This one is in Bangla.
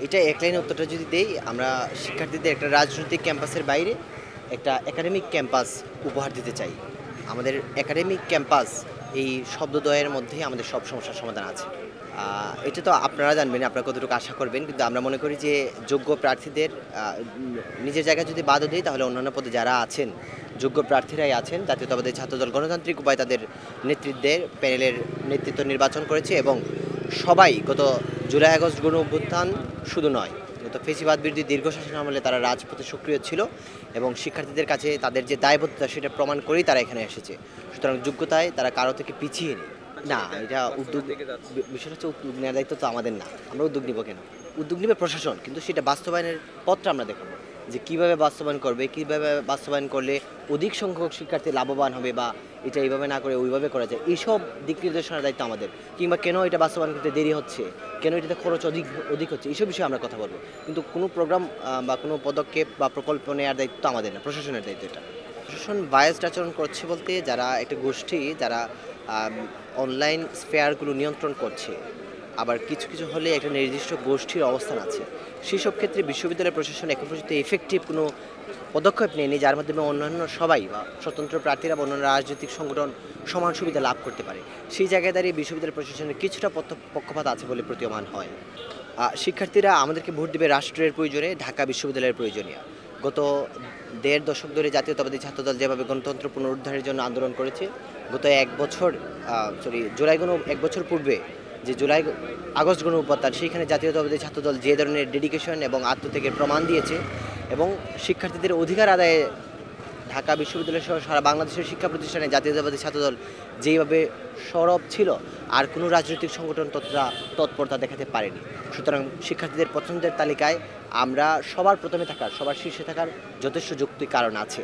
এটা এক লাইনে উত্তরটা যদি দেই, আমরা শিক্ষার্থীদের একটা রাজনৈতিক ক্যাম্পাসের বাইরে একটা একাডেমিক ক্যাম্পাস উপহার দিতে চাই। আমাদের একাডেমিক ক্যাম্পাস এই শব্দদ্বয়ের মধ্যেই আমাদের সব সমস্যার সমাধান আছে। এটা তো আপনারা জানবেন, আপনারা কতটুকু আশা করবেন, কিন্তু আমরা মনে করি যে যোগ্য প্রার্থীদের নিজের জায়গায় যদি বাদও দেয়, তাহলে অন্যান্য পদে যারা আছেন যোগ্য প্রার্থীরাই আছেন। জাতীয়তাবাদী ছাত্রদল গণতান্ত্রিক উপায় তাদের নেতৃত্বের প্যানেলের নেতৃত্ব নির্বাচন করেছে এবং সবাই গত জুলাই আগস্ট গণ অভ্যুত্থান শুধু নয়, গত ফেসিবাদ বিরোধী দীর্ঘ শাসন আমলে তারা রাজপথে সক্রিয় ছিল এবং শিক্ষার্থীদের কাছে তাদের যে দায়বদ্ধতা সেটা প্রমাণ করেই তারা এখানে এসেছে। সুতরাং যোগ্যতায় তারা কারো থেকে পিছিয়ে নেই। না, এটা উদ্যোগ, বিষয়টা হচ্ছে উদ্যোগ নেওয়ার দায়িত্ব তো আমাদের না। আমরা উদ্যোগ নিব কেন? উদ্যোগ নেবে প্রশাসন, কিন্তু সেটা বাস্তবায়নের পথটা আমরা দেখাবো যে কীভাবে বাস্তবায়ন করবে, কীভাবে বাস্তবায়ন করলে অধিক সংখ্যক শিক্ষার্থী লাভবান হবে, বা এটা এইভাবে না করে ওইভাবে করা যায়, এইসব দিক নির্দেশনার দায়িত্ব আমাদের। কিংবা কেন এটা বাস্তবায়ন করতে দেরি হচ্ছে, কেন এটাতে খরচ অধিক অধিক হচ্ছে, এইসব বিষয়ে আমরা কথা বলবো। কিন্তু কোনো প্রোগ্রাম বা কোনো পদক্ষেপ বা প্রকল্প নেওয়ার দায়িত্ব আমাদের না, প্রশাসনের দায়িত্ব এটা। প্রশাসন বায়াসড আচরণ করছে বলতে, যারা একটা গোষ্ঠী যারা অনলাইন স্ফেয়ারগুলো নিয়ন্ত্রণ করছে, আবার কিছু কিছু হলে একটা নির্দিষ্ট গোষ্ঠীর অবস্থান আছে, সেই সব ক্ষেত্রে বিশ্ববিদ্যালয় প্রশাসন এখন পর্যন্ত এফেক্টিভ কোনো পদক্ষেপ নেয়নি যার মাধ্যমে অন্যান্য সবাই বা স্বতন্ত্র প্রার্থীরা বা অন্যান্য রাজনৈতিক সংগঠন সমান সুবিধা লাভ করতে পারে। সেই জায়গায় দাঁড়িয়ে বিশ্ববিদ্যালয় প্রশাসনের কিছুটা পক্ষপাত আছে বলে প্রতীয়মান হয়। শিক্ষার্থীরা আমাদেরকে ভোট দেবে রাষ্ট্রের প্রয়োজনে, ঢাকা বিশ্ববিদ্যালয়ের প্রয়োজনীয়। গত দেড় দশক ধরে জাতীয়তাবাদী ছাত্রদল যেভাবে গণতন্ত্র পুনরুদ্ধারের জন্য আন্দোলন করেছে, গত এক বছর পূর্বে যে জুলাই আগস্ট গণ অভ্যুত্থান, সেইখানে জাতীয়তাবাদী ছাত্রদল যে ধরনের ডেডিকেশন এবং আত্মত্যাগের প্রমাণ দিয়েছে এবং শিক্ষার্থীদের অধিকার আদায়ে ঢাকা বিশ্ববিদ্যালয় সহ সারা বাংলাদেশের শিক্ষা প্রতিষ্ঠানে জাতীয়তাবাদী ছাত্রদল যেইভাবে সরব ছিল, আর কোনো রাজনৈতিক সংগঠন ততটা তৎপরতা দেখাতে পারেনি। সুতরাং শিক্ষার্থীদের পছন্দের তালিকায় আমরা সবার প্রথমে থাকার, সবার শীর্ষে থাকার যথেষ্ট যৌক্তিক কারণ আছে।